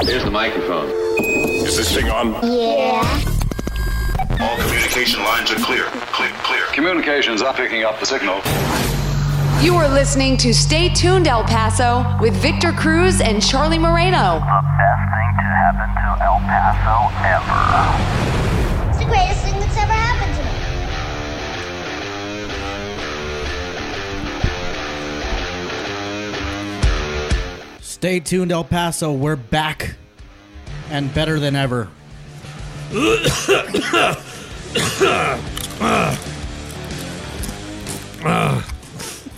Here's the microphone. Is this thing on? Yeah. All communication lines are clear. Clear. Communications are picking up the signal. You are listening to Stay Tuned El Paso with Victor Cruz and Charlie Moreno. The best thing to happen to El Paso ever. It's the greatest thing that's ever happened to me. Stay tuned, El Paso. We're back and better than ever.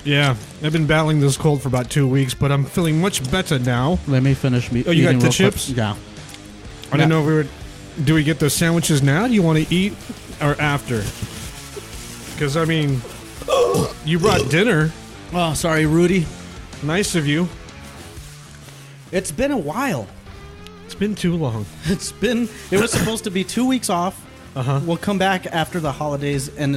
Yeah, I've been battling this cold for about 2 weeks, but I'm feeling much better now. Let me finish me. Oh, you got the chips? Quick. Yeah. I didn't know if we were... Do we get those sandwiches now? Do you want to eat or after? Because, I mean, you brought dinner. Oh, sorry, Rudy. Nice of you. It's been a while. It's been too long. It was supposed to be 2 weeks off. Uh-huh. We'll come back after the holidays, and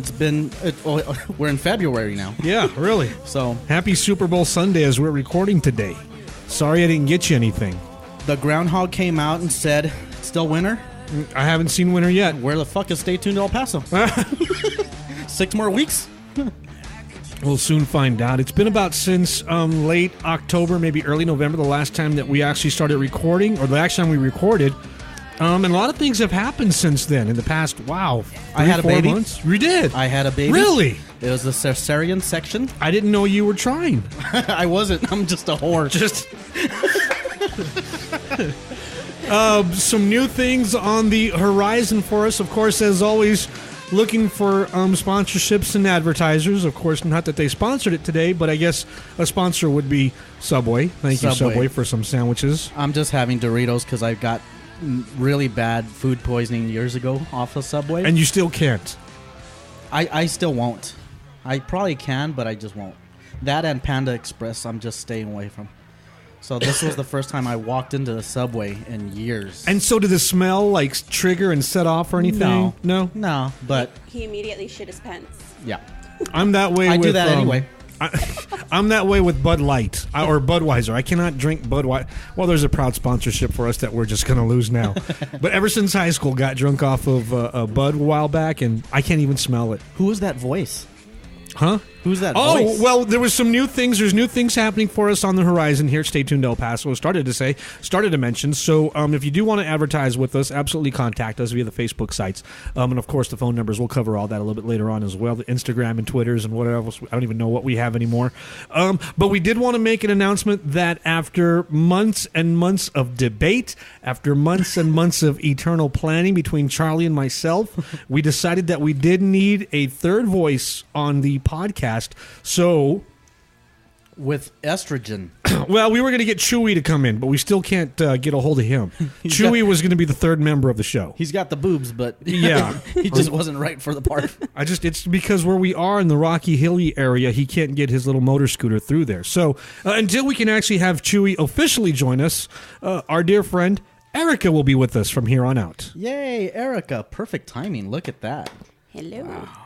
we're in February now. Yeah, really. So happy Super Bowl Sunday as we're recording today. Sorry I didn't get you anything. The groundhog came out and said, still winter? I haven't seen winter yet. Where the fuck is Stay Tuned El Paso? 6 more weeks? We'll soon find out. It's been about since late October, maybe early November, the last time that we actually started recording, or the last time we recorded. And a lot of things have happened since then in the past, I had a baby. Months. You did? I had a baby. Really? It was a cesarean section. I didn't know you were trying. I wasn't. I'm just a whore. Some new things on the horizon for us. Of course, as always, looking for sponsorships and advertisers. Of course, not that they sponsored it today, but I guess a sponsor would be Subway. Thank you, Subway, for some sandwiches. I'm just having Doritos because I got really bad food poisoning years ago off of Subway. And you still can't? I still won't. I probably can, but I just won't. That and Panda Express, I'm just staying away from. So this was the first time I walked into the Subway in years. And so did the smell like trigger and set off or anything? No, but... He immediately shit his pants. Yeah. I'm that way I with... do that anyway. I'm that way with Bud Light or Budweiser. I cannot drink Budweiser. Well, there's a proud sponsorship for us that we're just going to lose now. But ever since high school, got drunk off of Bud a while back, and I can't even smell it. Who was that voice? Huh? Who's that voice? Oh, well, there was some new things. There's new things happening for us on the horizon here. Stay tuned, El Paso. Started to mention. So if you do want to advertise with us, absolutely contact us via the Facebook sites. And, of course, the phone numbers. We'll cover all that a little bit later on as well. The Instagram and Twitters and whatever else. I don't even know what we have anymore. But we did want to make an announcement that after months and months of debate, after months and months of eternal planning between Charlie and myself, we decided that we did need a third voice on the podcast. So, with estrogen. Well, we were going to get Chewy to come in, but we still can't get a hold of him. Chewy was going to be the third member of the show. He's got the boobs, but yeah, he just wasn't right for the part. It's because where we are in the Rocky Hilly area, he can't get his little motor scooter through there. So, until we can actually have Chewy officially join us, our dear friend Erika will be with us from here on out. Yay, Erika. Perfect timing. Look at that. Hello. Wow.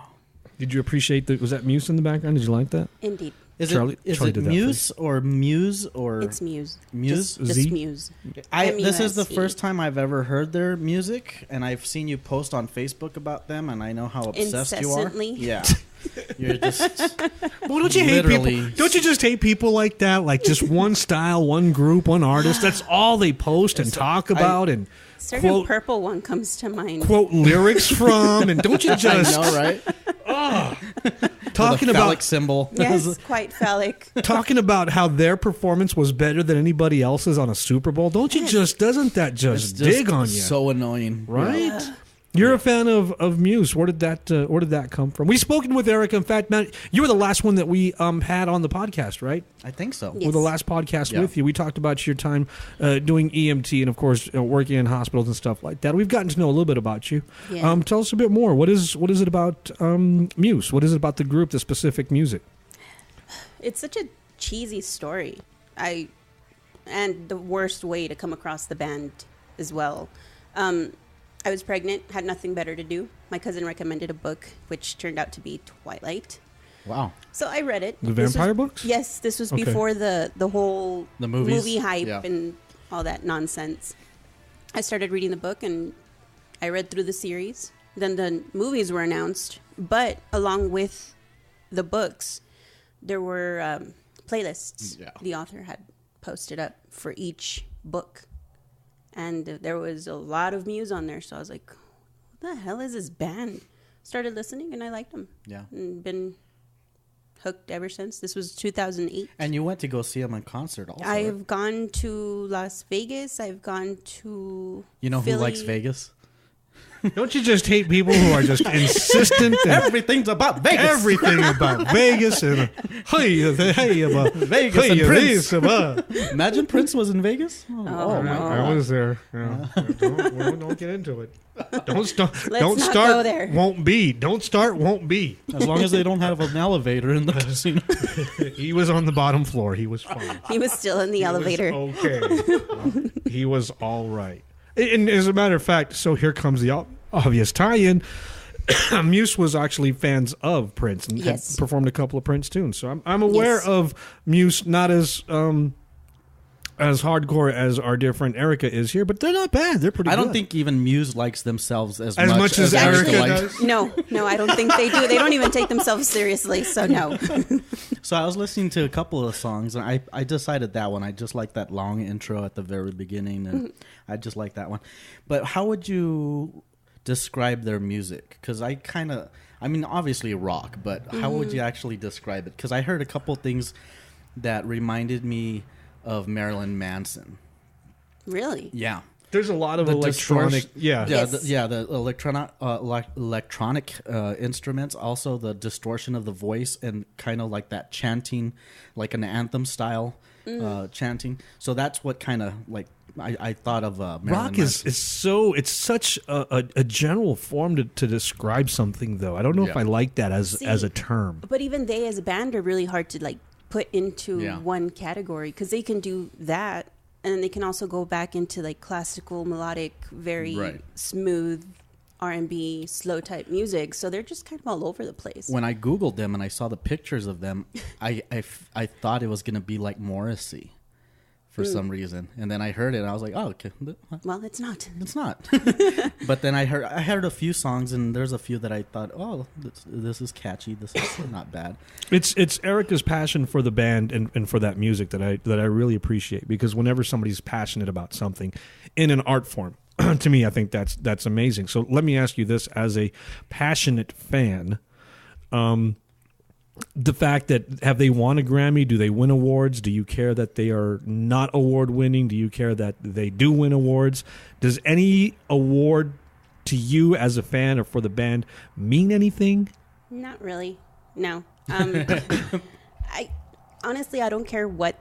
Did you appreciate was that Muse in the background? Did you like that? Indeed. Is Charlie it did that Muse or Muse or... It's Muse. Muse? Just Muse. This is the M-U-S-E. first time I've ever heard their music, and I've seen you post on Facebook about them, and I know how obsessed you are. Incessantly. Yeah. You're just... Well, don't you hate people? Don't you just hate people like that? Like just one style, one group, one artist. That's all they post and talk about and Certain quote, purple one comes to mind. quote lyrics from. And don't you just... I know, right? Talking the phallic about symbol. Yes, quite phallic. talking about how their performance was better than anybody else's on a Super Bowl. Don't you just... Doesn't that just dig on you? So annoying. Right? Yeah. You're a fan of Muse. Where did that come from? We've spoken with Erika. In fact, Matt, you were the last one that we had on the podcast, right? I think so. Yes. Well, the last podcast with you, we talked about your time doing EMT and, of course, working in hospitals and stuff like that. We've gotten to know a little bit about you. Yeah. Tell us a bit more. What is it about Muse? What is it about the group, the specific music? It's such a cheesy story. And the worst way to come across the band as well. I was pregnant, had nothing better to do. My cousin recommended a book, which turned out to be Twilight. Wow. So I read it. The vampire books? Yes, this was before the whole the movies movie hype yeah. and all that nonsense. I started reading the book, and I read through the series. Then the movies were announced, but along with the books, there were playlists the author had posted up for each book. And there was a lot of Muse on there, so I was like, what the hell is this band? Started listening, and I liked them. Yeah. And been hooked ever since. This was 2008. And you went to go see them in concert also. I've gone to Las Vegas. I've gone to You know Philly. who likes Vegas? Don't you just hate people who are just insistent? And Everything's about Vegas. everything about Vegas and hey about Vegas hey, and Prince. this, about. Imagine Prince was in Vegas. Oh, my God. I was there. Yeah. Don't get into it. Don't start. Let's Don't not start. go there. Won't be. Don't start. Won't be. As long as they don't have an elevator in the casino. He was on the bottom floor. He was fine. He was still in the elevator. Okay. He was all right. And as a matter of fact, so here comes the obvious tie-in. Muse was actually fans of Prince and had Yes. performed a couple of Prince tunes. So I'm aware Yes. of Muse, not as hardcore as our dear friend Erika is here, but they're not bad. They're pretty I good. don't think even Muse likes themselves as much as Erika Erika likes. does. No, I don't think they do. They don't even take themselves seriously, so no. So I was listening to a couple of songs, and I decided that one. I just like that long intro at the very beginning, and I just like that one. But how would you describe their music? Because I mean, obviously rock, but how would you actually describe it? Because I heard a couple things that reminded me of Marilyn Manson. Really? Yeah. There's a lot of The electronic. distortion- Yeah. Yes. the electronic instruments, also the distortion of the voice, and kind of like that chanting, like an anthem style chanting. So that's what kind of like I thought of Marilyn Rock Manson. is so it's such a general form to describe something, though. I don't know if I like that as a term. But even they as a band are really hard to like put into Yeah. one category, because they can do that, and then they can also go back into like classical, melodic, very Right. smooth R&B, slow type music. So they're just kind of all over the place. When I Googled them and I saw the pictures of them, I thought it was going to be like Morrissey for some reason. And then I heard it and I was like, oh, okay. Well, it's not. It's not. But then I heard a few songs, and there's a few that I thought, oh, this is catchy. This is not bad. It's Erika's passion for the band and for that music that I really appreciate, because whenever somebody's passionate about something in an art form, to me, I think that's amazing. So let me ask you this: as a passionate fan, the fact that have they won a Grammy? Do they win awards? Do you care that they are not award winning? Do you care that they do win awards? Does any award to you as a fan or for the band mean anything? Not really. No. I honestly, I don't care what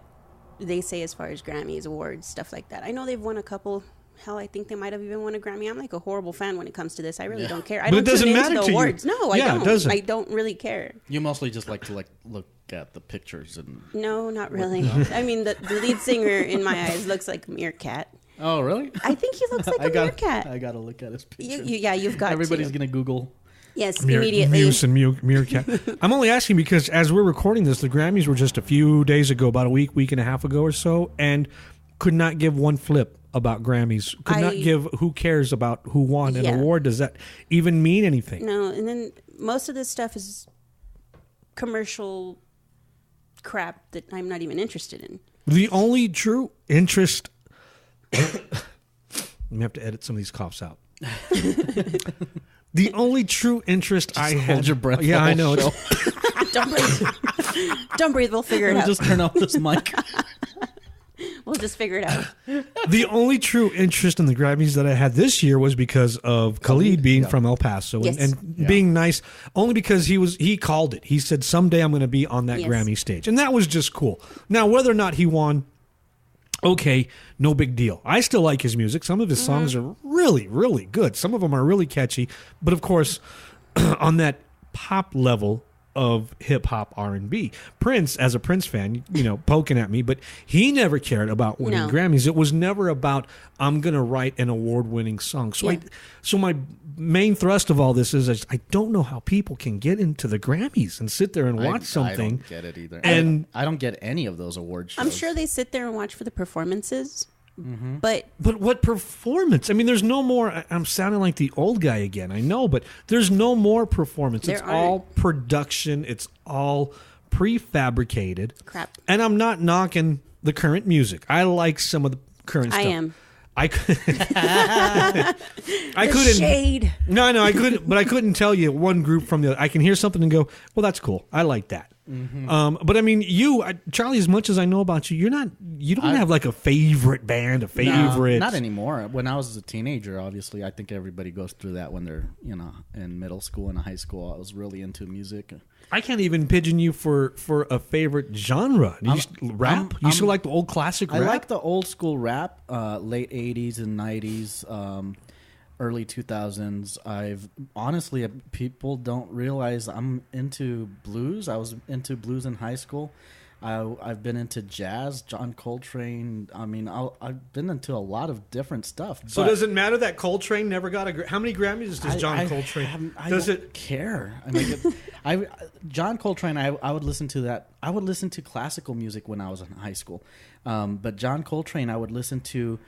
they say as far as Grammys, awards, stuff like that. I know they've won a couple. Hell, I think they might have even won a Grammy. I'm like a horrible fan when it comes to this. I really don't care. I But don't it doesn't tune matter into to the you. awards. No, I Yeah, it don't. doesn't. I don't really care. You mostly just like to look at the pictures and. No, not really. I mean, the lead singer in my eyes looks like a meerkat. Oh, really? I think he looks like a meerkat. I gotta look at his picture. You've got Everybody's to. gonna Google. Yes, immediately. Muse and Meerkat. I'm only asking because as we're recording this, the Grammys were just a few days ago, about a week and a half ago or so, and could not give one flip about Grammys. Could not give who cares about who won an award. Does that even mean anything? No, and then most of this stuff is commercial crap that I'm not even interested in. The only true interest. Let me have to edit some of these coughs out. The only true interest I had. Hold your breath. Yeah, the I whole know. show. Don't breathe. Don't breathe. We'll figure it out. Just turn off this mic. We'll just figure it out. The only true interest in the Grammys that I had this year was because of Khalid being from El Paso Yes. and being nice, only because he called it. He said, someday I'm going to be on that Yes. Grammy stage. And that was just cool. Now, whether or not he won, okay, no big deal. I still like his music. Some of his songs are really, really good. Some of them are really catchy. But of course, on that pop level of hip hop R&B, Prince, as a Prince fan, poking at me, but he never cared about winning No. Grammys. It was never about I'm going to write an award-winning song. So so my main thrust of all this is I don't know how people can get into the Grammys and sit there and watch something. I don't get it either. And I don't get any of those award shows. I'm sure they sit there and watch for the performances, But what performance? I mean, there's no more. I'm sounding like the old guy again. I know, but there's no more performance. There It's all production. It's all prefabricated. Crap. And I'm not knocking the current music. I like some of the current I stuff. am. I The couldn't. shade. No, I couldn't. But I couldn't tell you one group from the other. I can hear something and go, "Well, that's cool. I like that." But I mean, Charlie, as much as I know about you, you don't have like a favorite band, a favorite. No, not anymore. When I was a teenager, obviously, I think everybody goes through that when they're in middle school and high school. I was really into music. I can't even pigeon you for a favorite genre. Rap? You still like the old classic rap? I like the old school rap, late 80s and 90s, early 2000s. Honestly, people don't realize I'm into blues. I was into blues in high school. I've been into jazz, John Coltrane. I mean, I've been into a lot of different stuff. So does it matter that Coltrane never got a... How many Grammys does John Coltrane... I don't care. I mean, John Coltrane, I would listen to that. I would listen to classical music when I was in high school. But John Coltrane, I would listen to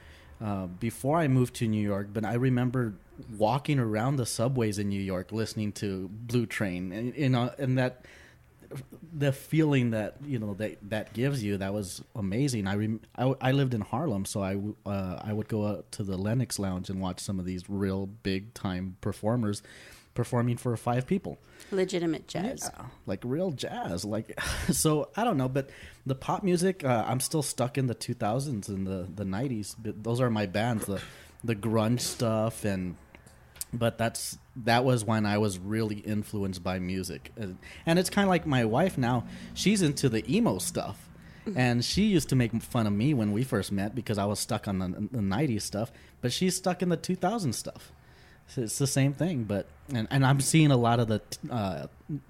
before I moved to New York. But I remember walking around the subways in New York listening to Blue Train. And that... the feeling that that gives you, that was amazing. I lived in Harlem, so I would go out to the Lenox Lounge and watch some of these real big time performers performing for 5 people. Legitimate jazz. Yeah, like real jazz. Like, so I don't know, but the pop music, I'm still stuck in the 2000s and the 90s. Those are my bands, the grunge stuff But that was when I was really influenced by music. And it's kind of like my wife now. She's into the emo stuff. And she used to make fun of me when we first met because I was stuck on the 90s stuff. But she's stuck in the 2000s stuff. So it's the same thing. And I'm seeing a lot of the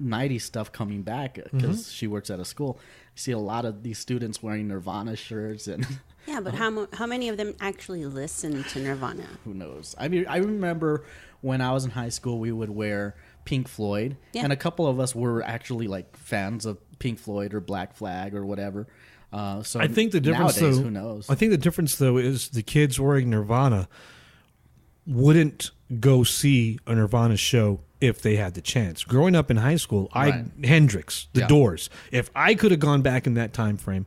90s stuff coming back because she works at a school. I see a lot of these students wearing Nirvana shirts and... Yeah, but how many of them actually listen to Nirvana? Who knows? I mean, I remember when I was in high school, we would wear Pink Floyd, and a couple of us were actually like fans of Pink Floyd or Black Flag or whatever. So I think the difference, nowadays, though, who knows? I think the difference, though, is the kids wearing Nirvana wouldn't go see a Nirvana show if they had the chance. Growing up in high school, Hendrix, The Doors. If I could have gone back in that time frame,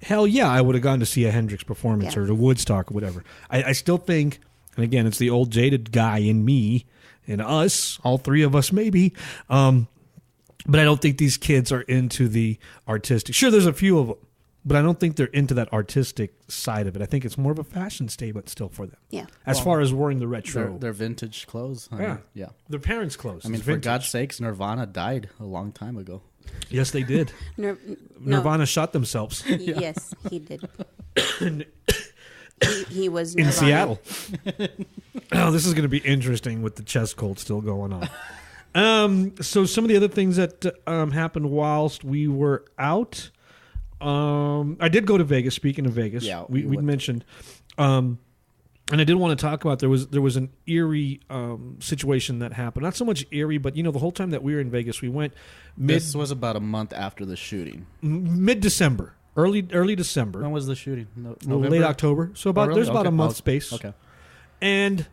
hell yeah, I would have gone to see a Hendrix performance or the Woodstock or whatever. I still think, and again, it's the old jaded guy in me and us, all 3 of us maybe, but I don't think these kids are into the artistic. Sure, there's a few of them, but I don't think they're into that artistic side of it. I think it's more of a fashion statement still for them. Yeah. As far as wearing the retro. Their vintage clothes. Yeah. Their parents' clothes. I mean, for God's sakes, Nirvana died a long time ago. Yes, they did. Nirvana shot themselves. Yes, he did. he was in Nirvana. Seattle. Oh, this is going to be interesting with the chest cold still going on. So some of the other things that happened whilst we were out... I did go to Vegas. Speaking of Vegas, we mentioned, and I did want to talk about there was an eerie situation that happened. Not so much eerie, but the whole time that we were in Vegas, we went. This was about a month after the shooting. Mid-December, early December. When was the shooting? Late October. So there's about a month space. Okay. And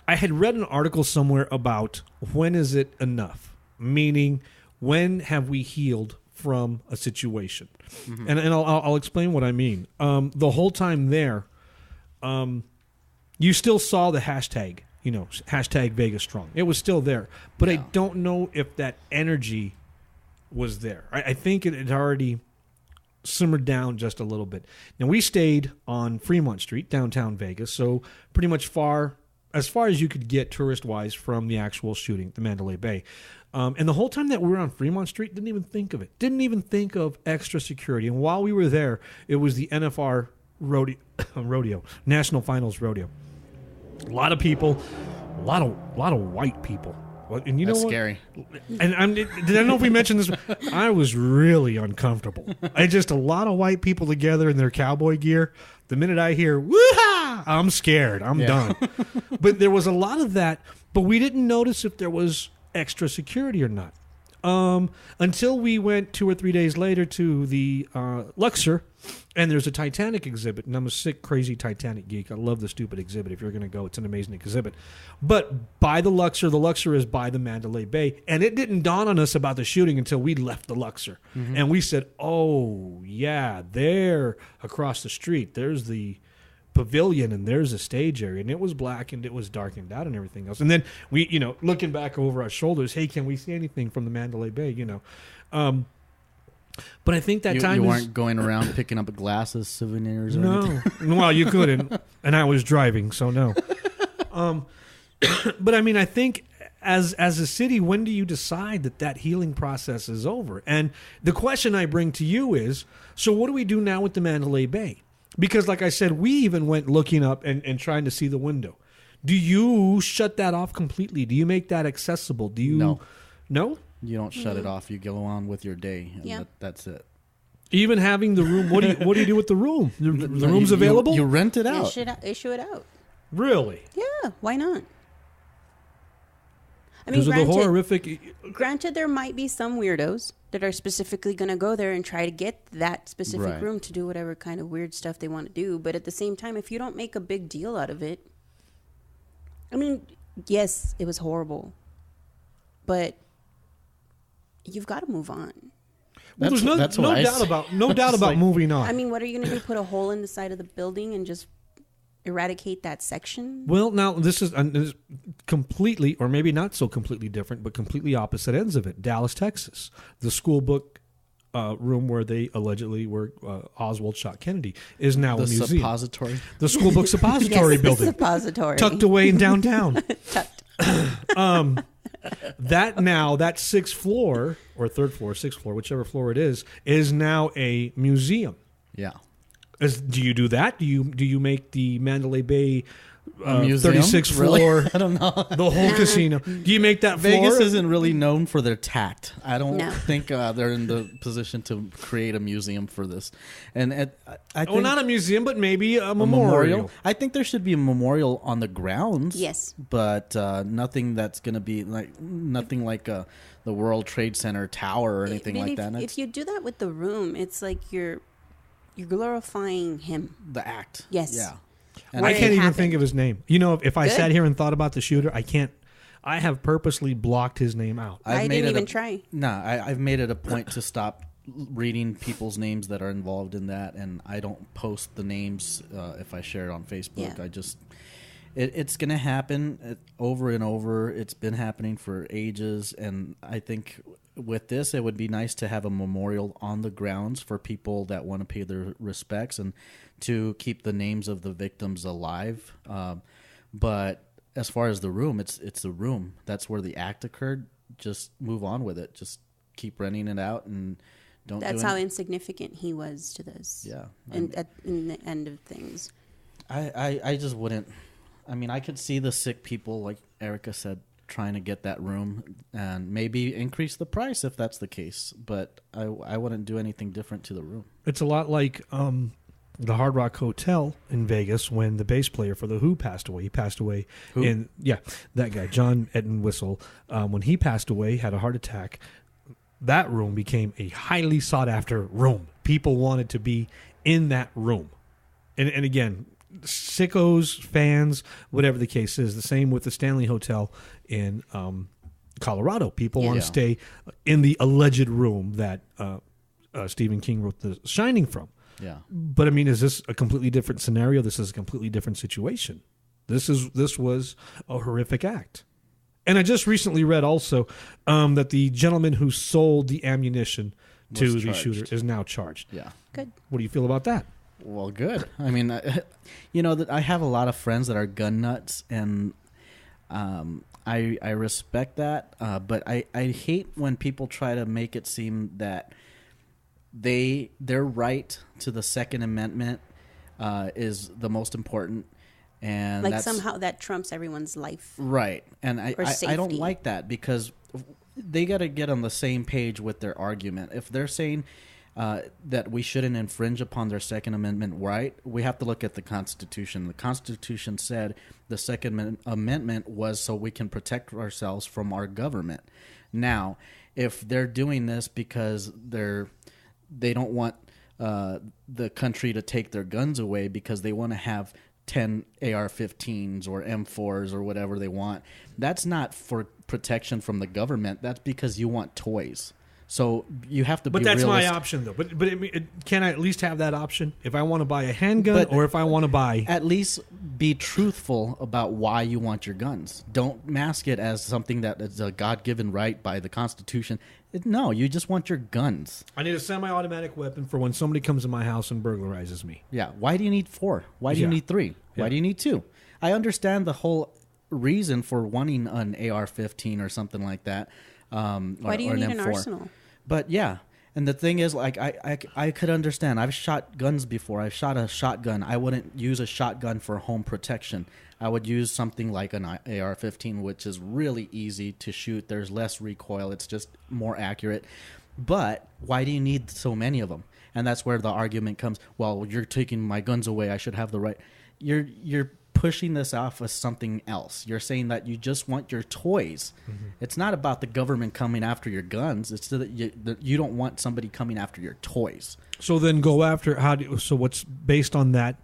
I had read an article somewhere about when is it enough, meaning when have we healed from a situation. And I'll explain what I mean. The whole time there, you still saw the hashtag, hashtag Vegas Strong. It was still there. But I don't know if that energy was there. I think it had already simmered down just a little bit. Now, we stayed on Fremont Street, downtown Vegas, so pretty much as far as you could get tourist-wise from the actual shooting, the Mandalay Bay. And the whole time that we were on Fremont Street, didn't even think of it. Didn't even think of extra security. And while we were there, it was the NFR rodeo, National Finals Rodeo. A lot of people, a lot of white people. And you know That's what? scary. And did I know if we mentioned this? I was really uncomfortable. Just a lot of white people together in their cowboy gear. The minute I hear "woo-ha," I'm scared. I'm done. But there was a lot of that. But we didn't notice if there was extra security or not. Until we went 2 or 3 days later to the Luxor, and there's a Titanic exhibit, and I'm a sick, crazy Titanic geek. I love the stupid exhibit. If you're going to go, it's an amazing exhibit. But by the Luxor is by the Mandalay Bay, and it didn't dawn on us about the shooting until we left the Luxor. And we said, oh, yeah, there across the street, there's the pavilion and there's a stage area, and it was blackened, it was darkened out and everything else. And then we, looking back over our shoulders, hey, can we see anything from the Mandalay Bay, but I think that time you weren't going around picking up glasses, souvenirs, or anything? No. Well, you couldn't, and I was driving, so no. But I mean, I think as a city, when do you decide that healing process is over? And the question I bring to you is, so what do we do now with the Mandalay Bay? Because like I said, we even went looking up and trying to see the window. Do you shut that off completely? Do you make that accessible? Do you? No. No? You don't shut it off. You go on with your day. And that's it. Even having the room, what do you do with the room? The room's available? You rent it out. Issue it out. Really? Yeah, why not? I Because mean, of the horrific... Granted, there might be some weirdos that are specifically going to go there and try to get that specific room to do whatever kind of weird stuff they want to do. But at the same time, if you don't make a big deal out of it, I mean, yes, it was horrible, but you've got to move on. Well, there's no doubt about moving on. I mean, what are you going to do? Put a hole in the side of the building and just eradicate that section? Well, now this is completely, or maybe not so completely different, but completely opposite ends of it. Dallas, Texas, the school book room where they allegedly were Oswald shot Kennedy is now a museum. The suppository. The school book suppository building, suppository tucked away in downtown. Tucked. That sixth floor or third floor, sixth floor, whichever floor it is now a museum. Yeah. Do you do that? Do you make the Mandalay Bay 36th floor? Really? I don't know. The whole casino. Do you make that floor? Vegas isn't really known for their tact. I don't think they're in the position to create a museum for this. And I think not a museum, but maybe a memorial. I think there should be a memorial on the grounds. Yes, but nothing that's going to be nothing like the World Trade Center tower or anything like that. If you do that with the room, it's like you're glorifying him. The act. Yes. Yeah. I can't even think of his name. If I sat here and thought about the shooter, I can't. I have purposely blocked his name out. I didn't even try. No, I've made it a point to stop reading people's names that are involved in that, and I don't post the names if I share it on Facebook. Yeah. It's going to happen over and over. It's been happening for ages, and I think with this, it would be nice to have a memorial on the grounds for people that want to pay their respects and to keep the names of the victims alive. But as far as the room, it's the room. That's where the act occurred. Just move on with it. Just keep renting it out and don't. That's how insignificant he was to this. Yeah, and in the end of things, I just wouldn't. I mean, I could see the sick people, like Erika said, trying to get that room and maybe increase the price if that's the case. But I wouldn't do anything different to the room. It's a lot like the Hard Rock Hotel in Vegas when the bass player for The Who passed away. He passed away that guy, John Entwistle. When he passed away, had a heart attack. That room became a highly sought after room. People wanted to be in that room. And again, sickos, fans, whatever the case is. The same with the Stanley Hotel in Colorado. People want to stay in the alleged room that Stephen King wrote The Shining from. Yeah. But I mean, is this a completely different scenario? This is a completely different situation. This was a horrific act. And I just recently read also that the gentleman who sold the ammunition to the shooter is now charged. Yeah. good. What do you feel about that? Well, good. I mean, I have a lot of friends that are gun nuts, and I respect that. But I hate when people try to make it seem that their right to the Second Amendment is the most important, and like somehow that trumps everyone's life, right? And I don't safety. like that, because they got to get on the same page with their argument. If they're saying that we shouldn't infringe upon their Second Amendment right, we have to look at the Constitution. The Constitution said the Second Amendment was so we can protect ourselves from our government. Now, if they're doing this because they don't want the country to take their guns away because they want to have 10 AR-15s or M4s or whatever they want, that's not for protection from the government. That's because you want toys. So you have to. But be that's realistic. my option, though. But can I at least have that option if I want to buy a handgun or if I want to buy? At least be truthful about why you want your guns. Don't mask it as something that is a God-given right by the Constitution. No, you just want your guns. I need a semi-automatic weapon for when somebody comes in my house and burglarizes me. Yeah. Why do you need 4? Why do you need 3? Why do you need 2? I understand the whole reason for wanting an AR-15 or something like that. Why do you need an arsenal? But yeah, and the thing is, like, I could understand. I've shot guns before. I've shot a shotgun. I wouldn't use a shotgun for home protection. I would use something like an AR-15, which is really easy to shoot. There's less recoil. It's just more accurate. But why do you need so many of them? And that's where the argument comes. Well, you're taking my guns away. I should have the right. You're pushing this off as something else. You're saying that you just want your toys. Mm-hmm. It's not about the government coming after your guns. It's that you don't want somebody coming after your toys. So then go after so what's based on that?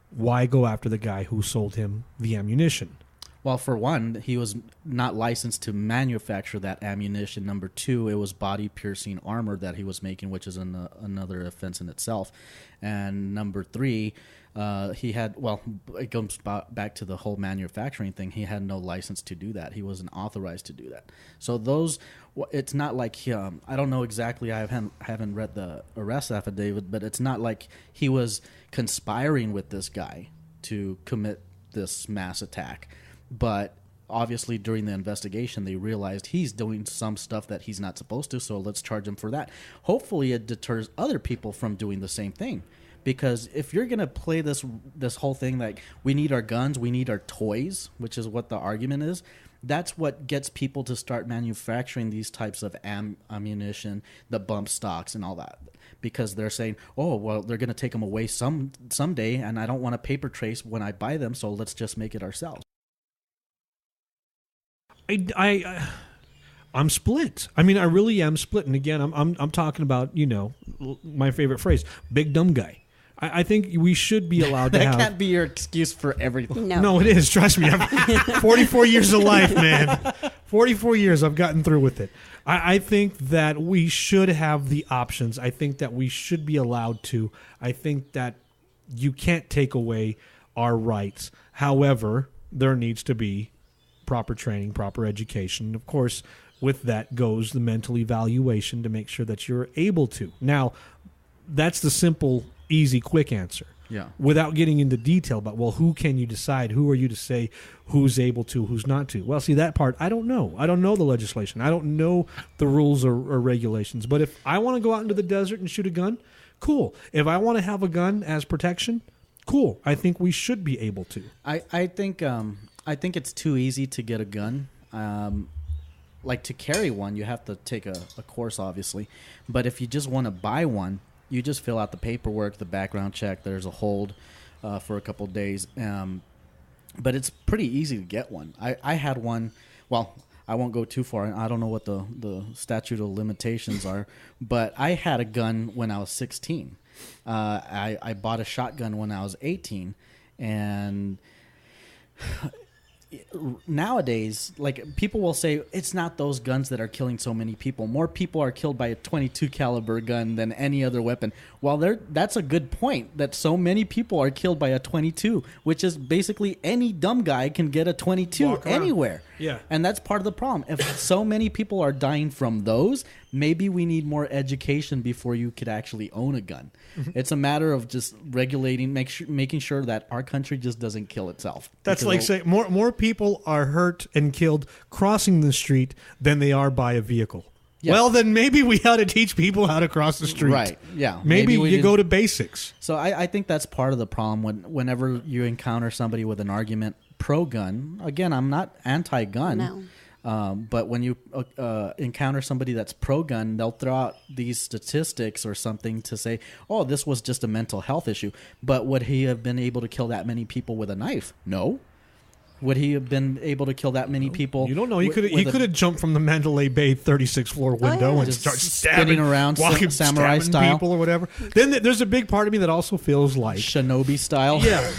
Why go after the guy who sold him the ammunition? Well, for one, he was not licensed to manufacture that ammunition. Number 2, it was body-piercing armor that he was making, which is another offense in itself. And number 3, he had, well, it comes back to the whole manufacturing thing. He had no license to do that. He wasn't authorized to do that. So those, it's not like, I don't know exactly, I haven't read the arrest affidavit, but it's not like he was conspiring with this guy to commit this mass attack. But obviously during the investigation, they realized he's doing some stuff that he's not supposed to, so let's charge him for that. Hopefully it deters other people from doing the same thing. Because if you're going to play this whole thing like we need our guns, we need our toys, which is what the argument is, that's what gets people to start manufacturing these types of ammunition, the bump stocks and all that. Because they're saying, oh, well, they're going to take them away someday, and I don't want a paper trace when I buy them, so let's just make it ourselves. I'm split. I mean, I really am split. And again, I'm talking about, my favorite phrase, big dumb guy. I think we should be allowed to have... That can't be your excuse for everything. No, it is. Trust me. I've 44 years of life, man. 44 years I've gotten through with it. I think that we should have the options. I think that we should be allowed to. I think that you can't take away our rights. However, there needs to be proper training, proper education. Of course, with that goes the mental evaluation to make sure that you're able to. Now, that's the simple, easy, quick answer. Yeah. Without getting into detail about, well, who can you decide? Who are you to say who's able to, who's not to? Well, see, that part, I don't know. I don't know the legislation. I don't know the rules or regulations. But if I want to go out into the desert and shoot a gun, cool. If I want to have a gun as protection, cool. I think we should be able to. I think it's too easy to get a gun. Like to carry one, you have to take a course, obviously. But if you just want to buy one, you just fill out the paperwork, the background check. There's a hold for a couple of days. But it's pretty easy to get one. I had one. Well, I won't go too far. I don't know what the statute of limitations are. But I had a gun when I was 16. I bought a shotgun when I was 18. And... nowadays, like, people will say it's not those guns that are killing so many people. More people are killed by a .22 caliber gun than any other weapon. Well, that's a good point, that so many people are killed by a .22, which is basically any dumb guy can get a .22 anywhere. Yeah. And that's part of the problem. If so many people are dying from those, maybe we need more education before you could actually own a gun. Mm-hmm. It's a matter of just regulating, making sure that our country just doesn't kill itself. That's like saying more people are hurt and killed crossing the street than they are by a vehicle. Yes. Well, then maybe we ought to teach people how to cross the street. Right, yeah. Maybe you go to basics. So I think that's part of the problem whenever you encounter somebody with an argument pro-gun. Again, I'm not anti-gun. No. But when you encounter somebody that's pro-gun, they'll throw out these statistics or something to say, oh, this was just a mental health issue. But would he have been able to kill that many people with a knife? No. Would he have been able to kill that many people? You don't know. He with could have jumped from the Mandalay Bay 36th floor window and Just start spinning stabbing around walking, samurai stabbing style. people or whatever. Then there's a big part of me that also feels like Shinobi style. Yeah.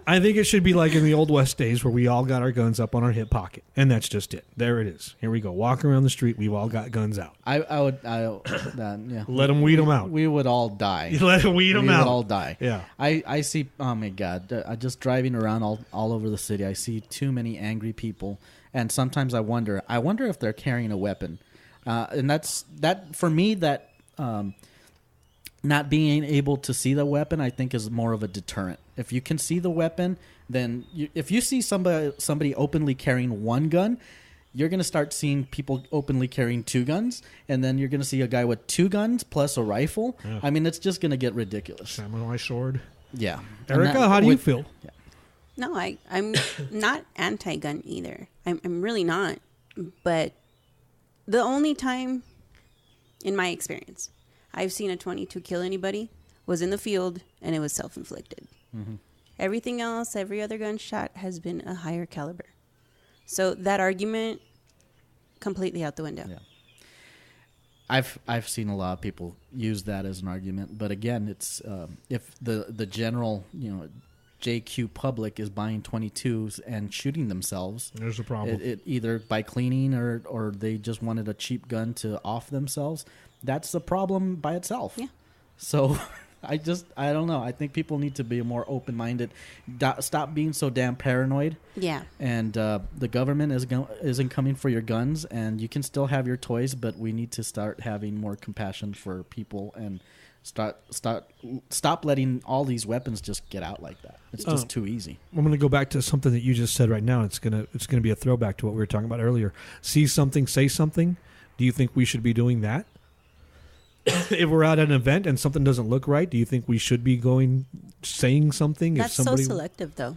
I think it should be like in the Old West days where we all got our guns up on our hip pocket. And that's just it. There it is. Here we go. Walking around the street, we've all got guns out. I would yeah. Let them weed them out. We would all die. Let them weed them out. We would all die. Yeah. I see, oh my God, just driving around all over the city, I see too many angry people. And sometimes I wonder if they're carrying a weapon. And that for me, that not being able to see the weapon, I think, is more of a deterrent. If you can see the weapon, then if you see somebody openly carrying one gun, you're going to start seeing people openly carrying two guns, and then you're going to see a guy with two guns plus a rifle. Yeah. I mean, it's just going to get ridiculous. Samurai sword. Yeah. Erica, how do you feel? Yeah. No, I'm not anti-gun either. I'm really not. But the only time, in my experience, I've seen a 22 kill anybody was in the field, and it was self-inflicted. Mm-hmm. Everything else, every other gunshot has been a higher caliber. So that argument, completely out the window. Yeah. I've seen a lot of people use that as an argument, but again, it's if the general JQ public is buying 22s and shooting themselves, There's a problem. It either by cleaning or they just wanted a cheap gun to off themselves. That's the problem by itself. Yeah. So I don't know. I think people need to be more open-minded. Stop being so damn paranoid. Yeah. And the government isn't coming for your guns, and you can still have your toys, but we need to start having more compassion for people and stop letting all these weapons just get out like that. It's just too easy. I'm going to go back to something that you just said right now. It's going to be a throwback to what we were talking about earlier. See something, say something. Do you think we should be doing that? If we're at an event and something doesn't look right, do you think we should be saying something? That's so selective, though.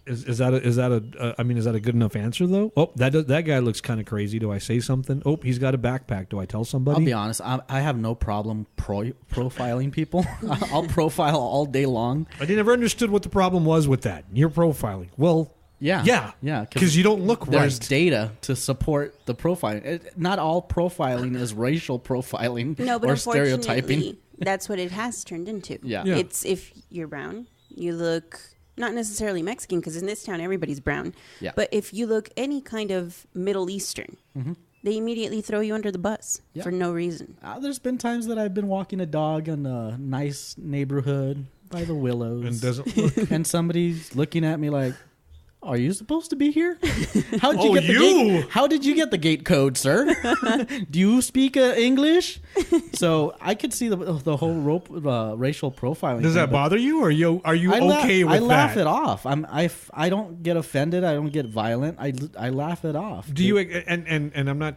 Is that a good enough answer though? Oh, that guy looks kind of crazy. Do I say something? Oh, he's got a backpack. Do I tell somebody? I'll be honest. I have no problem profiling people. I'll profile all day long. I never understood what the problem was with that. You're profiling. Well, yeah. Because you don't look right. There's data to support the profiling. Not all profiling is racial profiling No, but or stereotyping. unfortunately, that's what it has turned into. Yeah. It's if you're brown, you look not necessarily Mexican, because in this town everybody's brown. Yeah. But if you look any kind of Middle Eastern, they immediately throw you under the bus for no reason. There's been times that I've been walking a dog in a nice neighborhood by the willows, And doesn't look. and somebody's looking at me like, "Are you supposed to be here? How did you get the gate code, sir? Do you speak English?" So I could see the whole racial profiling. Does that bother you, or are you okay with that? I laugh it off. I don't get offended. I don't get violent. I laugh it off. Do you? And I'm not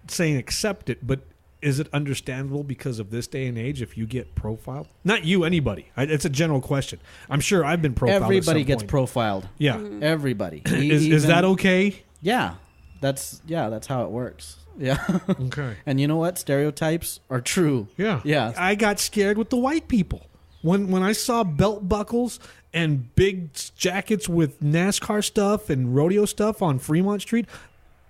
saying accept it, but is it understandable because of this day and age if you get profiled? Not you, anybody. It's a general question. I'm sure I've been profiled. Everybody at some gets point. profiled. Yeah. Everybody. Is that okay? Yeah. That's how it works. Yeah. Okay. And you know what? Stereotypes are true. Yeah. Yeah. I got scared with the white people. When I saw belt buckles and big jackets with NASCAR stuff and rodeo stuff on Fremont Street,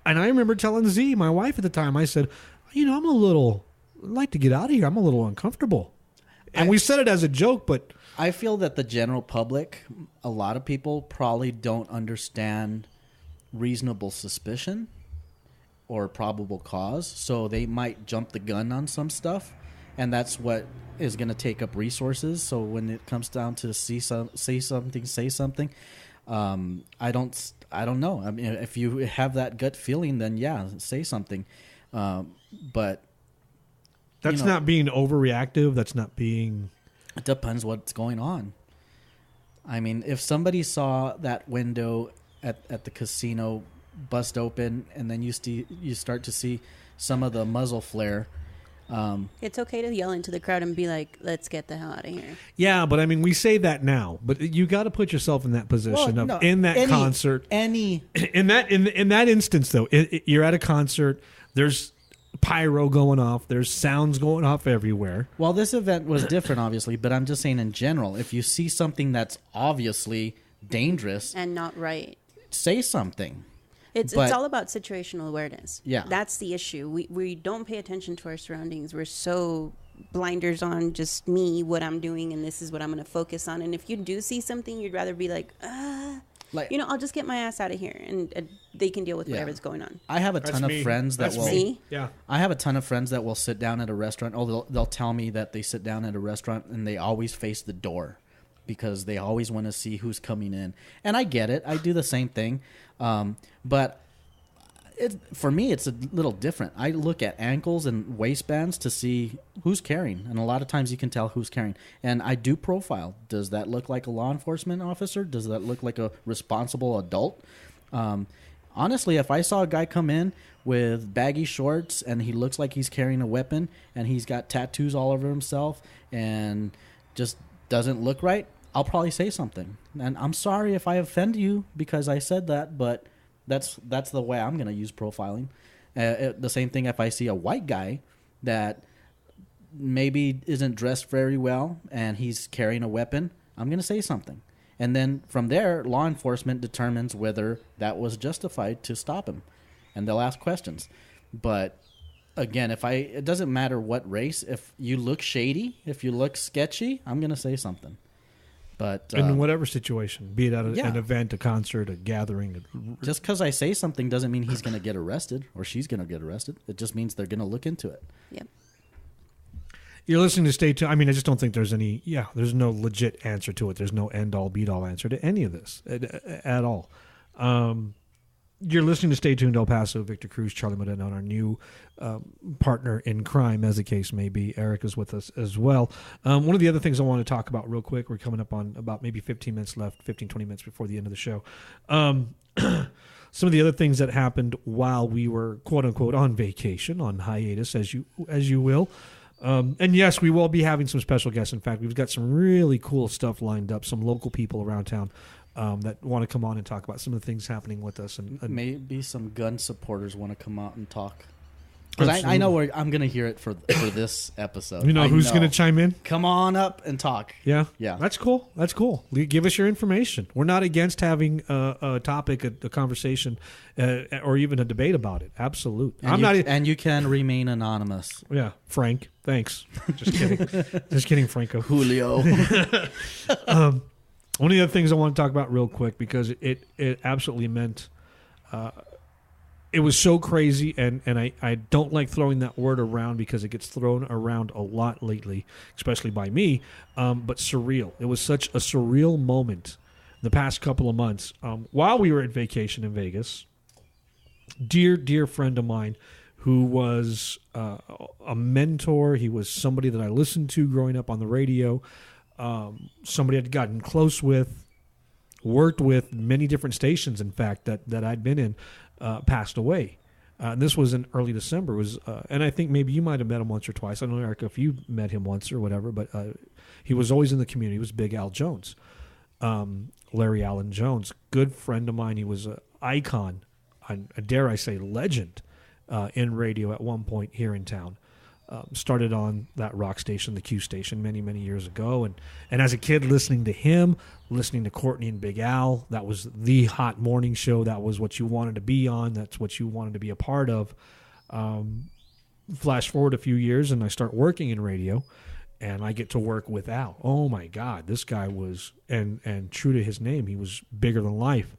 and I remember telling Z, my wife at the time, I said, I'd like to get out of here. I'm a little uncomfortable. And we said it as a joke, but I feel that the general public, a lot of people probably don't understand reasonable suspicion or probable cause, so they might jump the gun on some stuff, and that's what is going to take up resources. So when it comes down to say something, I don't know. I mean, if you have that gut feeling, then yeah, say something. But that's not being overreactive. That's not being. It depends what's going on. I mean, if somebody saw that window at the casino bust open, and then you start to see some of the muzzle flare. It's okay to yell into the crowd and be like, "Let's get the hell out of here." Yeah, but I mean, we say that now, but you got to put yourself in that position in that concert. In that instance, though, you're at a concert. There's pyro going off. There's sounds going off everywhere. Well, this event was different, obviously, but I'm just saying in general, if you see something that's obviously dangerous, and not right. say something. It's But- all about situational awareness. Yeah. That's the issue. We don't pay attention to our surroundings. We're so blinders on just me, what I'm doing, and this is what I'm going to focus on. And if you do see something, you'd rather be like, I'll just get my ass out of here, and they can deal with whatever's going on. I have a ton of friends that will. me. Yeah. I have a ton of friends that will sit down at a restaurant. Oh, they'll tell me that they sit down at a restaurant and they always face the door because they always want to see who's coming in. And I get it. I do the same thing. But for me, it's a little different. I look at ankles and waistbands to see who's carrying. And a lot of times you can tell who's carrying. And I do profile. Does that look like a law enforcement officer? Does that look like a responsible adult? Honestly, if I saw a guy come in with baggy shorts and he looks like he's carrying a weapon and he's got tattoos all over himself and just doesn't look right, I'll probably say something. And I'm sorry if I offend you because I said that, but that's the way I'm going to use profiling. The same thing if I see a white guy that maybe isn't dressed very well and he's carrying a weapon, I'm going to say something. And then from there, law enforcement determines whether that was justified to stop him. And they'll ask questions. But again, it doesn't matter what race, if you look shady, if you look sketchy, I'm going to say something. But in whatever situation, be it at an event, a concert, a gathering. Just because I say something doesn't mean he's going to get arrested or she's going to get arrested. It just means they're going to look into it. Yep. You're listening to Stay Tuned. I mean, I just don't think there's there's no legit answer to it. There's no end-all, beat-all answer to any of this at all. You're listening to Stay Tuned El Paso. Victor Cruz, Charlie Moreno, and our new partner in crime, as the case may be. Erika's with us as well. One of the other things I want to talk about real quick, we're coming up on about maybe 15 minutes left, 15, 20 minutes before the end of the show. Some of the other things that happened while we were, quote-unquote, on vacation, on hiatus, as you will. And yes, we will be having some special guests. In fact, we've got some really cool stuff lined up, some local people around town that want to come on and talk about some of the things happening with us. And maybe some gun supporters want to come out and talk. Because I know where I'm going to hear it for this episode. You know who's going to chime in? Come on up and talk. Yeah. Yeah. That's cool. Give us your information. We're not against having a topic, a conversation, or even a debate about it. Absolute. And you can remain anonymous. Yeah. Frank. Thanks. Just kidding. Just kidding, Franco. Julio. One of the other things I want to talk about real quick, because it absolutely meant it was so crazy, and I don't like throwing that word around because it gets thrown around a lot lately, especially by me, but surreal. It was such a surreal moment the past couple of months. While we were at vacation in Vegas, dear friend of mine who was a mentor, he was somebody that I listened to growing up on the radio, somebody I'd gotten close with, worked with many different stations, in fact, that I'd been in, passed away. And this was in early December. It was, and I think maybe you might have met him once or twice. I don't know, Erika, if you met him once or whatever, but he was always in the community. He was Big Al Jones, Larry Allen Jones, good friend of mine. He was an icon, dare I say legend, in radio at one point here in town. Started on that rock station, the Q station, many years ago. And as a kid, listening to him, listening to Courtney and Big Al, that was the hot morning show. That was what you wanted to be on. That's what you wanted to be a part of. Flash forward a few years, and I start working in radio, and I get to work with Al. Oh, my God. This guy was, and true to his name, he was bigger than life.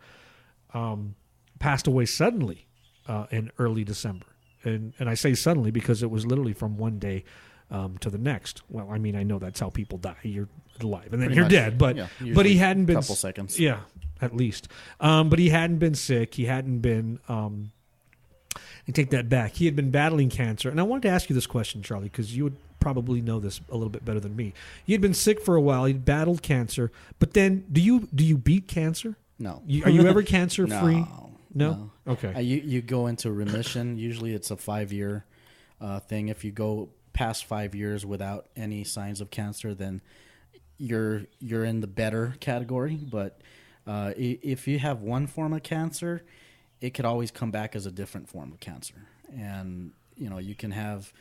Passed away suddenly in early December. And I say suddenly because it was literally from one day to the next. Well, I mean, I know that's how people die. You're alive, and then you're dead. But he hadn't been a couple seconds. Yeah, at least. But he hadn't been sick. He hadn't been. I take that back. He had been battling cancer, and I wanted to ask you this question, Charlie, because you would probably know this a little bit better than me. He had been sick for a while. He'd battled cancer, but then do you beat cancer? No. Are you ever cancer free? No. Okay. You go into remission. Usually it's a 5-year thing. If you go past 5 years without any signs of cancer, then you're in the better category. But if you have one form of cancer, it could always come back as a different form of cancer. And you can have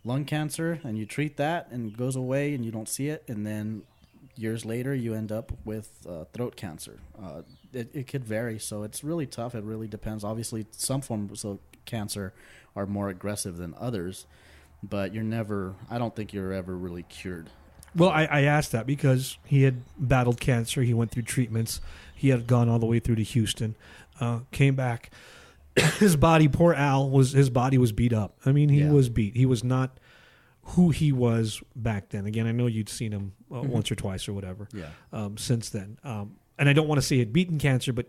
lung cancer and you treat that and it goes away and you don't see it, and then years later, you end up with throat cancer. It could vary, so it's really tough. It really depends. Obviously, some forms of cancer are more aggressive than others, but I don't think you're ever really cured. Well, I asked that because he had battled cancer. He went through treatments. He had gone all the way through to Houston, came back. His body, poor Al, his body was beat up. I mean, he was beat. He was not who he was back then. Again, I know you'd seen him once or twice or whatever since then. And I don't want to say he had beaten cancer, but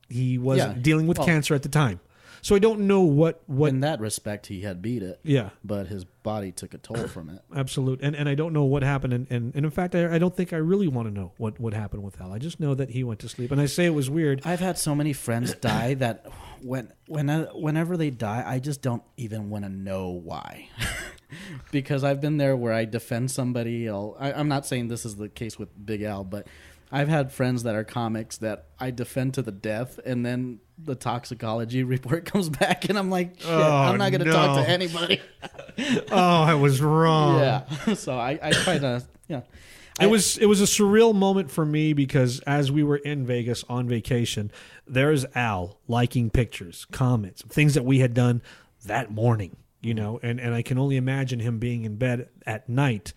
he was dealing with cancer at the time. So I don't know what... In that respect, he had beat it. Yeah. But his body took a toll from it. Absolutely. And I don't know what happened. And in fact, I don't think I really want to know what happened with Al. I just know that he went to sleep. And I say it was weird. I've had so many friends die that whenever they die, I just don't even want to know why. Because I've been there where I defend somebody. I'm not saying this is the case with Big Al, but I've had friends that are comics that I defend to the death, and then the toxicology report comes back, and I'm like, shit, I'm not going to talk to anybody. I was wrong. Yeah. So I try to, It was a surreal moment for me because as we were in Vegas on vacation, there's Al liking pictures, comments, things that we had done that morning, and I can only imagine him being in bed at night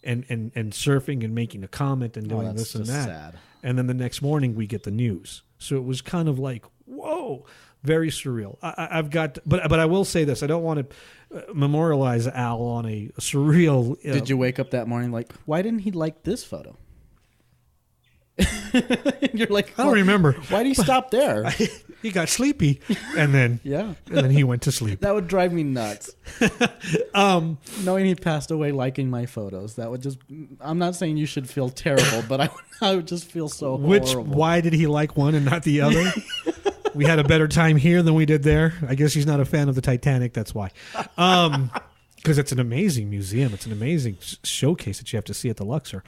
and surfing and making a comment and doing this and that. Sad. And then the next morning we get the news. So it was kind of like, whoa, very surreal. I've got, but I will say this: I don't want to memorialize Al on a surreal. Did you wake up that morning like, why didn't he like this photo? You're like, I don't remember. Why did he stop there? He got sleepy, and then and then he went to sleep. That would drive me nuts. Knowing he passed away liking my photos, that would just. I'm not saying you should feel terrible, but I would just feel so horrible. Why did he like one and not the other? We had a better time here than we did there. I guess he's not a fan of the Titanic. That's why. Because it's an amazing museum. It's an amazing showcase that you have to see at the Luxor.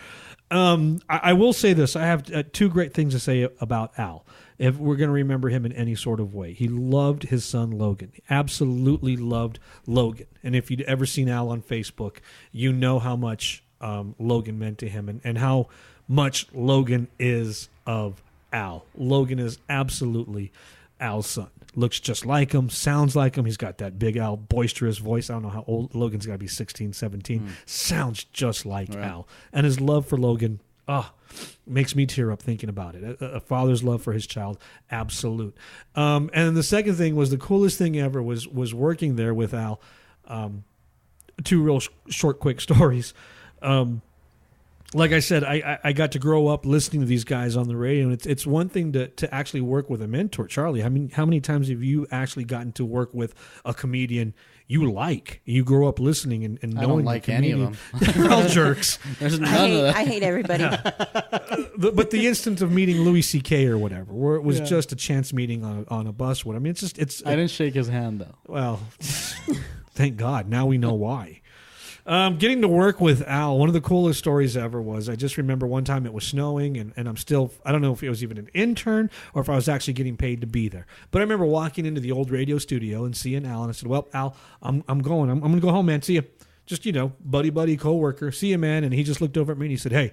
I will say this. I have two great things to say about Al. If we're going to remember him in any sort of way. He loved his son, Logan. He absolutely loved Logan. And if you'd ever seen Al on Facebook, you know how much Logan meant to him and how much Logan is of Al. Logan is absolutely Al's son. Looks just like him, sounds like him. He's got that big Al boisterous voice. I don't know how old Logan's got to be, 16, 17. Sounds just like Al. And his love for Logan, makes me tear up thinking about it. A father's love for his child, absolute. And then the second thing was the coolest thing ever was working there with Al. Two real short, quick stories. Like I said, I got to grow up listening to these guys on the radio, and it's one thing to actually work with a mentor. Charlie, I mean, how many times have you actually gotten to work with a comedian you like? You grow up listening and knowing I don't like any of them. They're all jerks. There's none of that. I hate everybody. But the instance of meeting Louis C.K. or whatever, where it was just a chance meeting on a bus. I mean, it's. I didn't shake his hand though. Well, thank God. Now we know why. Getting to work with Al, one of the coolest stories ever was, I just remember one time it was snowing and I don't know if it was even an intern or if I was actually getting paid to be there. But I remember walking into the old radio studio and seeing Al, and I said, well, Al, I'm going. I'm going to go home, man. See you. Just, buddy, co-worker. See you, man. And he just looked over at me and he said, hey,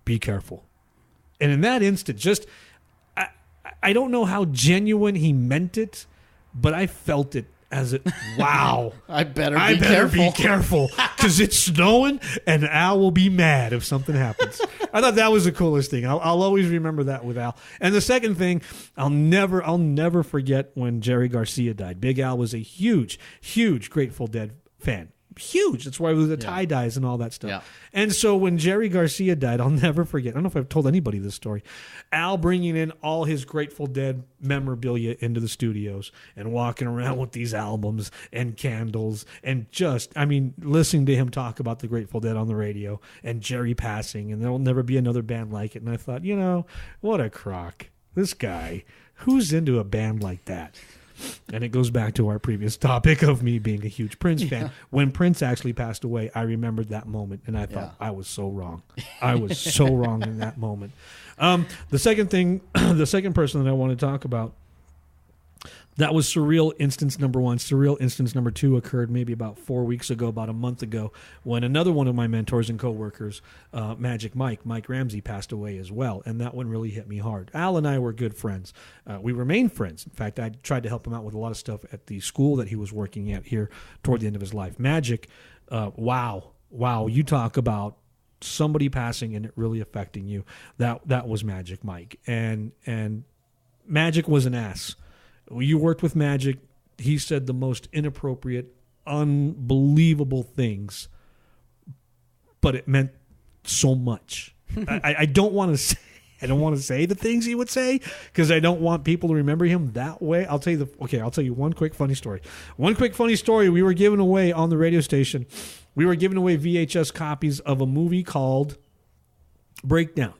be careful. And in that instant, I don't know how genuine he meant it, but I felt it. Wow. I better be careful because it's snowing and Al will be mad if something happens. I thought that was the coolest thing. I'll always remember that with Al. And the second thing, I'll never forget when Jerry Garcia died. Big Al was a huge Grateful Dead fan. Huge. That's why it was the tie-dyes and all that stuff. Yeah. And so when Jerry Garcia died, I'll never forget. I don't know if I've told anybody this story. Al bringing in all his Grateful Dead memorabilia into the studios and walking around with these albums and candles and listening to him talk about the Grateful Dead on the radio and Jerry passing and there'll never be another band like it. And I thought, what a crock. This guy, who's into a band like that? And it goes back to our previous topic of me being a huge Prince fan. When Prince actually passed away, I remembered that moment, and I thought, I was so wrong. I was so wrong in that moment. The second person that I want to talk about, That was surreal instance number one. Surreal instance number two occurred maybe about 4 weeks ago, about a month ago, when another one of my mentors and coworkers, Magic Mike Ramsey, passed away as well. And that one really hit me hard. Al and I were good friends. We remain friends. In fact, I tried to help him out with a lot of stuff at the school that he was working at here toward the end of his life. Magic, wow, you talk about somebody passing and it really affecting you. That was Magic Mike. And Magic was an ass. You worked with Magic. He said the most inappropriate, unbelievable things, but it meant so much. I don't want to say. I don't want to say the things he would say because I don't want people to remember him that way. I'll tell you one quick funny story. One quick funny story. We were giving away on the radio station. We were giving away VHS copies of a movie called Breakdown,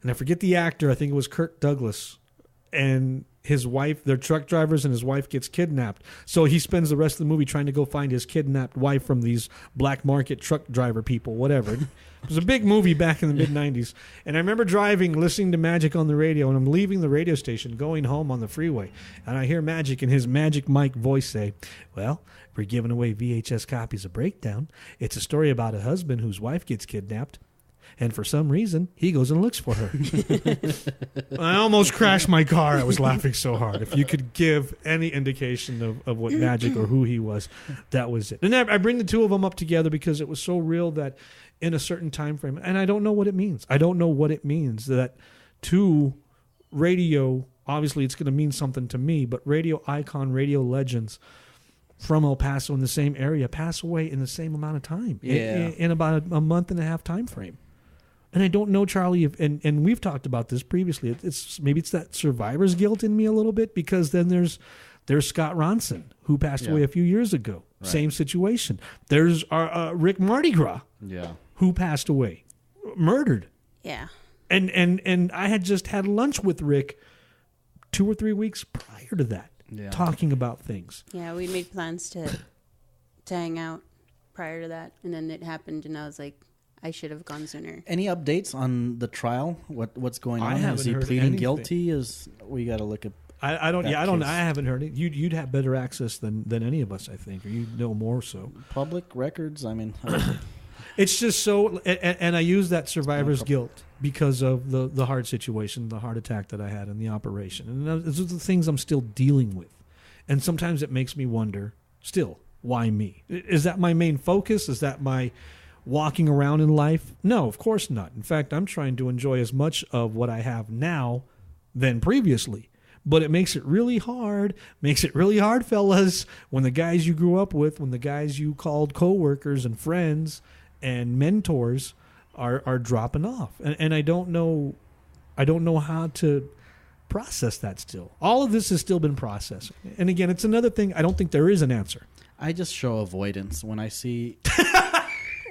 and I forget the actor. I think it was Kirk Douglas, and his wife, they're truck drivers, and his wife gets kidnapped. So he spends the rest of the movie trying to go find his kidnapped wife from these black market truck driver people, whatever. It was a big movie back in the mid-'90s. And I remember driving, listening to Magic on the radio, and I'm leaving the radio station, going home on the freeway. And I hear Magic in his Magic Mike voice say, well, we're giving away VHS copies of Breakdown. It's a story about a husband whose wife gets kidnapped. And for some reason, he goes and looks for her. I almost crashed my car. I was laughing so hard. If you could give any indication of what Magic or who he was, that was it. And I bring the two of them up together because it was so real that in a certain time frame, and I don't know what it means. I don't know what it means that to radio, obviously it's going to mean something to me, but radio icon, radio legends from El Paso in the same area pass away in the same amount of time. In about a month and a half time frame. And I don't know, Charlie, and we've talked about this previously. Maybe it's that survivor's guilt in me a little bit because then there's Scott Ronson, who passed away a few years ago. Right. Same situation. There's Rick Mardi Gras, who passed away, murdered. Yeah. And I had just had lunch with Rick 2 or 3 weeks prior to that, talking about things. Yeah, we made plans to hang out prior to that, and then it happened, and I was like, I should have gone sooner. Any updates on the trial? What's going on? Is he pleading guilty? We got to look at. I don't. Yeah, I don't. I haven't heard it. You'd have better access than any of us, I think, or you know more so. Public records. I mean, it's just so. And I use that survivor's guilt because of the heart situation, the heart attack that I had in the operation, and those are the things I'm still dealing with. And sometimes it makes me wonder, still, why me? Is that my main focus? Is that my walking around in life? No, of course not. In fact, I'm trying to enjoy as much of what I have now than previously. But it makes it really hard. Makes it really hard, fellas, when the guys you grew up with, when the guys you called coworkers and friends and mentors are dropping off. And I don't know how to process that still. All of this has still been processing. And again, it's another thing. I don't think there is an answer. I just show avoidance when I see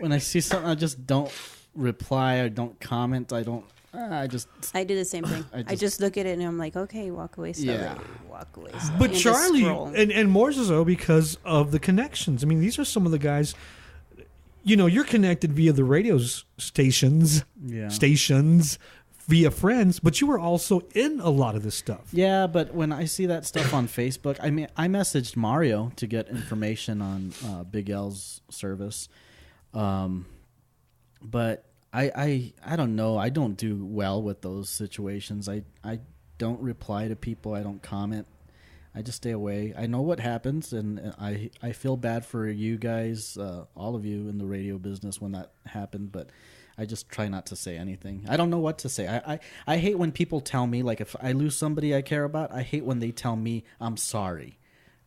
when I see something. I just don't reply. I don't comment. I do the same thing. I just look at it and I'm like, okay, walk away slowly. Walk away slowly. But Charlie, and more so because of the connections. I mean, these are some of the guys. You know, you're connected via the radio stations via friends, but you were also in a lot of this stuff. Yeah, but when I see that stuff on Facebook, I mean, I messaged Mario to get information on Big L's service, but I don't know. I don't do well with those situations. I don't reply to people. I don't comment. I just stay away. I know what happens, and I feel bad for you guys, all of you in the radio business when that happened, but I just try not to say anything. I don't know what to say. I hate when people tell me, like, if I lose somebody I care about, I hate when they tell me I'm sorry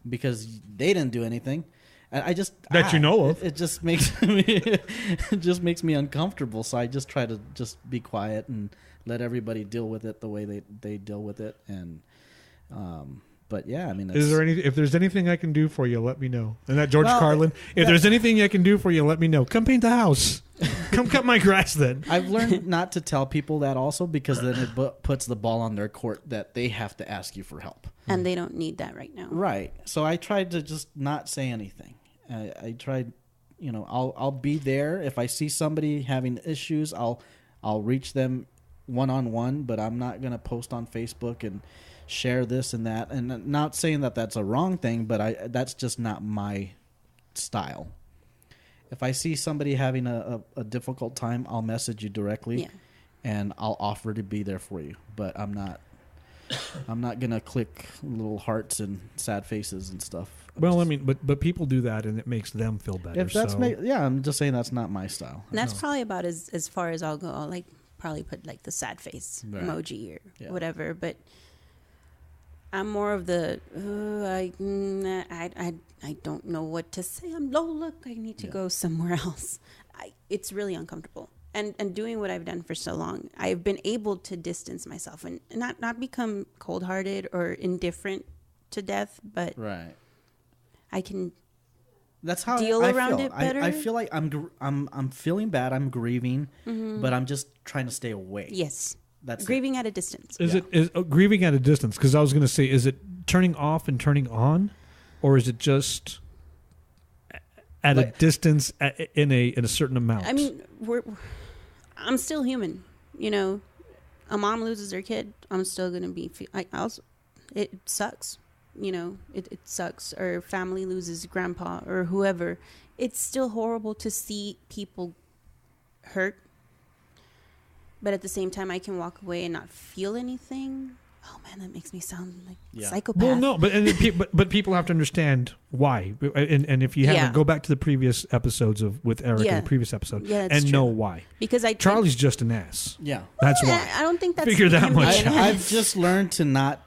because they didn't do anything. I just you know of. It just makes me uncomfortable. So I just try to just be quiet and let everybody deal with it the way they deal with it. And but yeah, I mean, if there's anything I can do for you, let me know. And that George Carlin, if there's anything I can do for you, let me know. Come paint the house. Come cut my grass then. I've learned not to tell people that also because then it puts the ball on their court that they have to ask you for help. And they don't need that right now. Right. So I tried to just not say anything. I tried, I'll be there. If I see somebody having issues, I'll reach them one-on-one, but I'm not gonna post on Facebook and share this and that. And not saying that that's a wrong thing, but that's just not my style. If I see somebody having a difficult time, I'll message you directly, and I'll offer to be there for you. But I'm not gonna click little hearts and sad faces and stuff. Well, I mean, but people do that, and it makes them feel better. If that's I'm just saying that's not my style. And that's probably about as far as I'll go. I'll like probably put like the sad face emoji or whatever. But I'm more of the I don't know what to say. I'm low. Look, I need to go somewhere else. It's really uncomfortable. And doing what I've done for so long, I've been able to distance myself and not become cold-hearted or indifferent to death, but I can that's how deal I around feel. it better. I feel like I'm feeling bad. I'm grieving, but I'm just trying to stay away. Yes, that's grieving at a distance. Is grieving at a distance? Because I was going to say, is it turning off and turning on, or is it just at a distance in a certain amount? I mean, I'm still human. You know, a mom loses her kid. I'm still going to be. It sucks. You know, it sucks. Or family loses grandpa or whoever. It's still horrible to see people hurt. But at the same time, I can walk away and not feel anything. Oh man, that makes me sound like a psychopath. Well, no, but people have to understand why. And if you haven't, go back to the previous episodes with Erika, the previous episode, and know why. Because Charlie's just an ass. Yeah, that's why. I don't think that's figure that much out. I've just learned to not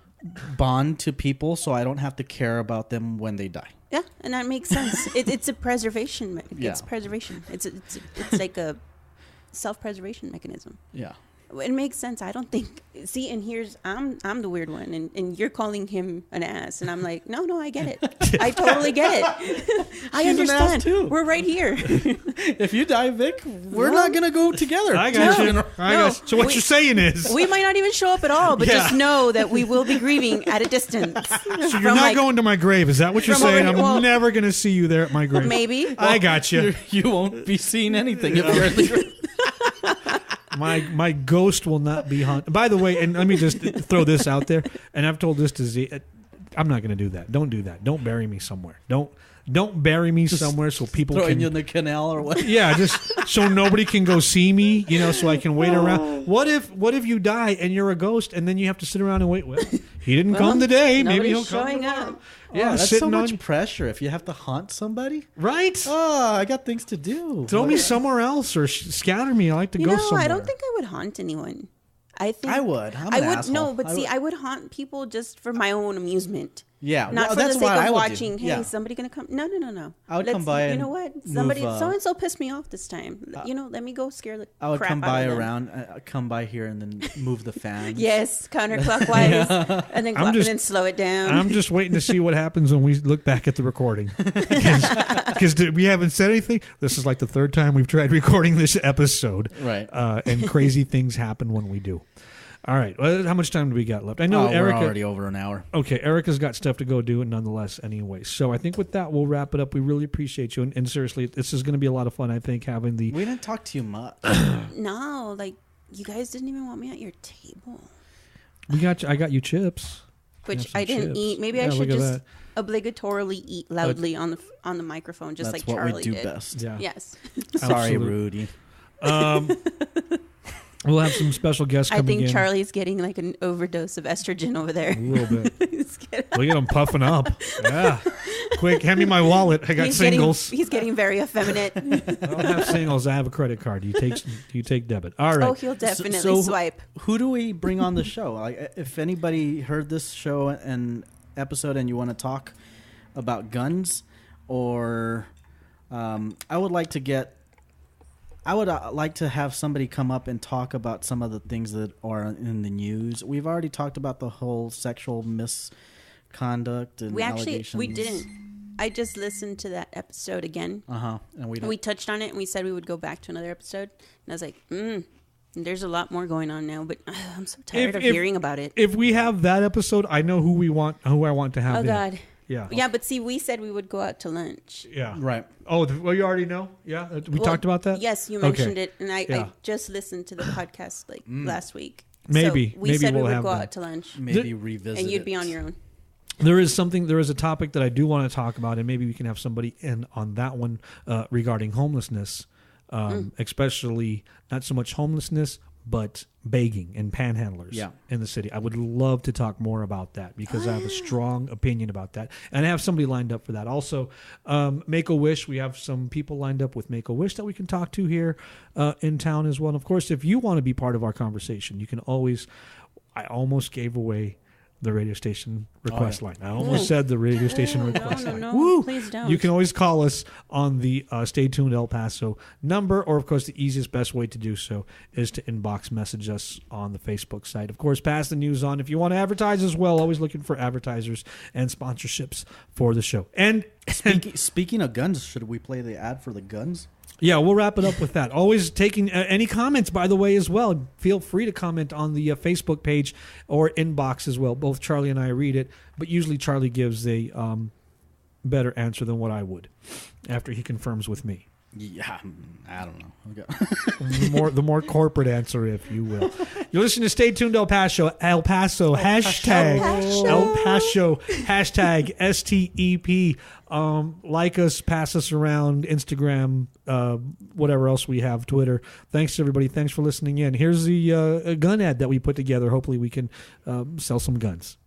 bond to people, so I don't have to care about them when they die. Yeah, and that makes sense. It's a preservation. It's preservation. It's like a self-preservation mechanism. Yeah. It makes sense. I don't think. See, and here's I'm the weird one, and you're calling him an ass, and I'm like, no, I get it. I totally get it. I understand. An ass too. We're right here. If you die, Vic, we're not gonna go together. I got you. So what you're saying is, we might not even show up at all, but just know that we will be grieving at a distance. So you're not going to my grave. Is that what you're saying? I'm never gonna see you there at my grave. Maybe. I got you. You won't be seeing anything if you're at the grave. My ghost will not be haunted. By the way, and let me just throw this out there, and I've told this to Z, I'm not going to do that. Don't do that. Don't bury me somewhere. Don't bury me somewhere so people throwing can... you in the canal or what? Yeah, just so nobody can go see me, so I can wait around. What if you die and you're a ghost and then you have to sit around and wait? Well, he didn't come today. Maybe he'll come tomorrow. Up. Yeah, that's so much pressure if you have to haunt somebody. Right? Oh, I got things to do. Throw me somewhere else or scatter me. I like to go somewhere. I don't think I would haunt anyone. I think I would. No, but I would haunt people just for my own amusement. Yeah, not for the sake of watching. Hey, somebody gonna come? No. I would come by. You know what? Somebody, so and so pissed me off this time. Let me go scare the. I would crap come by out of around, come by here, and then move the fans. Yes, counterclockwise, and then slow it down. I'm just waiting to see what happens when we look back at the recording, because we haven't said anything. This is like the third time we've tried recording this episode, right? And crazy things happen when we do. All right. Well, how much time do we got left? I know Erika. We're already over an hour. Okay, Erika's got stuff to go do, nonetheless, anyway. So I think with that, we'll wrap it up. We really appreciate you, and seriously, this is going to be a lot of fun. I think having the. We didn't talk too much. No, you guys didn't even want me at your table. I got you chips. Which I didn't eat. Maybe I should just obligatorily eat loudly on the microphone, just like Charlie did. That's what we do best. Yeah. Yes. Sorry, Rudy. We'll have some special guests coming in. I think Charlie's getting like an overdose of estrogen over there. A little bit. Look at him puffing up. Yeah. Quick, hand me my wallet. I got singles. He's getting very effeminate. I don't have singles. I have a credit card. You take debit. All right. Oh, he'll definitely swipe. Who do we bring on the show? Like, if anybody heard this show and episode and you want to talk about guns, or I would like to have somebody come up and talk about some of the things that are in the news. We've already talked about the whole sexual misconduct and allegations. We didn't. I just listened to that episode again. And we touched on it, and we said we would go back to another episode. And I was like, there's a lot more going on now, but I'm so tired of hearing about it. If we have that episode, I know who I want to have. Oh God. Yeah. Yeah, but see, we said we would go out to lunch. Yeah. Right. Oh, well, you already know? Yeah? We talked about that? Yes, you mentioned it, and Yeah. I just listened to the podcast last week. Maybe. So we Maybe said we'll we would have go that. out to lunch, Maybe revisit and you'd be it. on your own. There is a topic that I do want to talk about, and maybe we can have somebody in on that one regarding homelessness, especially not so much homelessness, but begging and panhandlers in the city. I would love to talk more about that because I have a strong opinion about that. And I have somebody lined up for that. Also, Make-A-Wish. We have some people lined up with Make-A-Wish that we can talk to here in town as well. And of course, if you want to be part of our conversation, you can always... I almost gave away the radio station request line. I almost said the radio station request line. No, Woo! please don't. You can always call us on the Stay Tuned El Paso number, or of course the easiest, best way to do so is to inbox message us on the Facebook site. Of course, pass the news on. If you want to advertise as well, always looking for advertisers and sponsorships for the show. And Speaking of guns, should we play the ad for the guns? yeah, we'll wrap it up with that. Always taking any comments, by the way, as well. Feel free to comment on the Facebook page or inbox as well. Both Charlie and I read it, but usually Charlie gives a better answer than what I would after he confirms with me. Yeah, I don't know. Okay. The more corporate answer, if you will. You're listening to Stay Tuned El Paso. Hashtag El Paso. Hashtag STEP. Like us, pass us around, Instagram, whatever else we have, Twitter. Thanks, everybody. Thanks for listening in. Here's the gun ad that we put together. Hopefully we can sell some guns.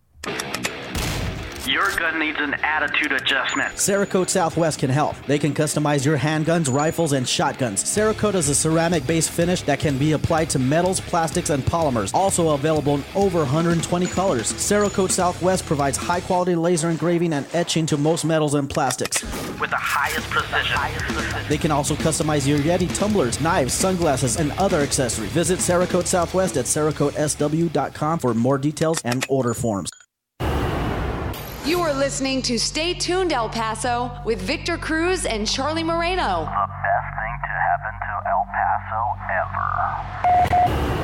Your gun needs an attitude adjustment. Cerakote Southwest can help. They can customize your handguns, rifles, and shotguns. Cerakote is a ceramic-based finish that can be applied to metals, plastics, and polymers. Also available in over 120 colors. Cerakote Southwest provides high-quality laser engraving and etching to most metals and plastics. With the highest precision. They can also customize your Yeti tumblers, knives, sunglasses, and other accessories. Visit Cerakote Southwest at CerakoteSW.com for more details and order forms. You are listening to Stay Tuned El Paso with Victor Cruz and Charlie Moreno. The best thing to happen to El Paso ever.